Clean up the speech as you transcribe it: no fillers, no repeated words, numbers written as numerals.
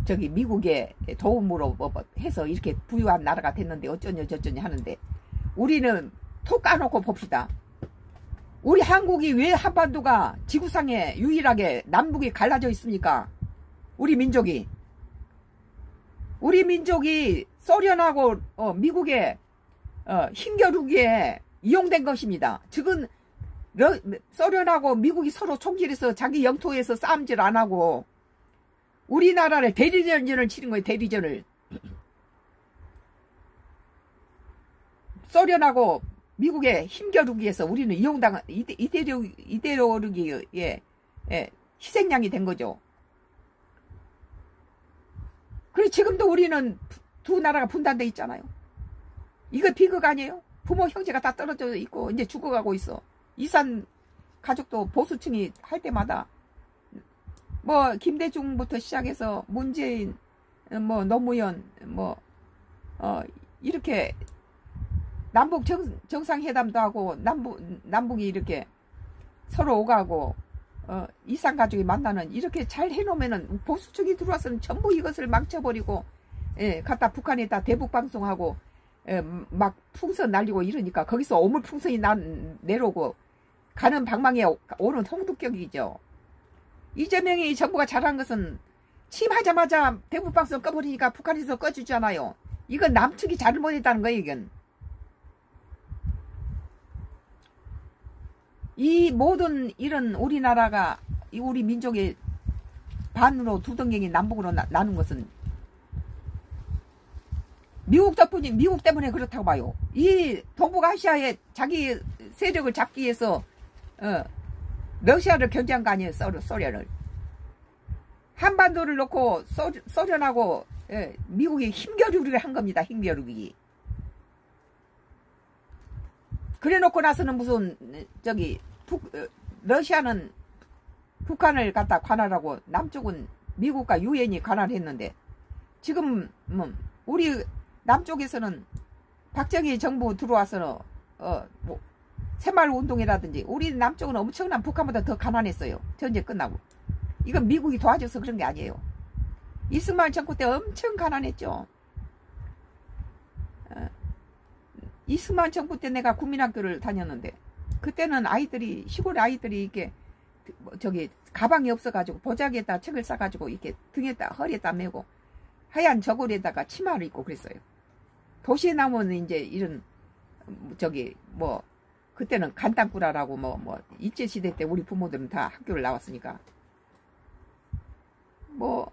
저기 미국의 도움으로 뭐 해서 이렇게 부유한 나라가 됐는데 어쩌냐 저쩌냐 하는데 우리는 톡 까놓고 봅시다. 우리 한국이 왜 한반도가 지구상에 유일하게 남북이 갈라져 있습니까? 우리 민족이 소련하고 미국의 힘겨루기에 이용된 것입니다. 지금 소련하고 미국이 서로 총질해서 자기 영토에서 싸움질 안 하고 우리나라를 대리전을 치는 거예요. 대리전을. 소련하고 미국의 힘겨루기에서 우리는 이용당한 이데올로기에 희생양이 된 거죠. 그리고 지금도 우리는 두 나라가 분단돼 있잖아요. 이거 비극 아니에요? 부모 형제가 다 떨어져 있고 이제 죽어가고 있어. 이산 가족도 보수층이 할 때마다 뭐 김대중부터 시작해서 문재인 뭐 노무현 뭐 이렇게 남북 정상회담도 하고 남북이 이렇게 서로 오가고 이산 가족이 만나는 이렇게 잘 해놓으면은 보수층이 들어와서는 전부 이것을 망쳐버리고 갖다 북한에다 대북 방송하고 막 풍선 날리고 이러니까 거기서 오물풍선이 내려오고 가는 방망이에 오는 홍두격이죠. 이재명이 정부가 잘한 것은 침하자마자 대북 방송 꺼버리니까 북한에서 꺼주잖아요. 이건 남측이 잘못했다는 거예요. 이건 이 모든 이런 우리나라가 우리 민족의 반으로 두 덩갱이 남북으로 나눈 것은 미국 덕분이 미국 때문에 그렇다고 봐요. 이 동북아시아에 자기 세력을 잡기 위해서 러시아를 견제한 거 아니에요. 소련을. 한반도를 놓고 소련하고 미국이 힘겨루기를 한 겁니다. 힘겨루기. 그래 놓고 나서는 무슨 저기 러시아는 북한을 갖다 관할하고 남쪽은 미국과 유엔이 관할했는데 지금 우리 남쪽에서는 박정희 정부 들어와서 뭐 새마을 운동이라든지 우리 남쪽은 엄청난 북한보다 더 가난했어요. 전쟁 끝나고. 이건 미국이 도와줘서 그런 게 아니에요. 이승만 정부 때 엄청 가난했죠. 이승만 정부 때 내가 국민학교를 다녔는데 그때는 아이들이 시골 아이들이 이렇게 저기 가방이 없어가지고 보자기에다 책을 싸가지고 이렇게 등에다 허리에다 메고 하얀 저고리에다가 치마를 입고 그랬어요. 도시에 나오면 이제 이런 저기 뭐 그때는 간단꾸라라고 뭐 일제시대 때 우리 부모들은 다 학교를 나왔으니까 뭐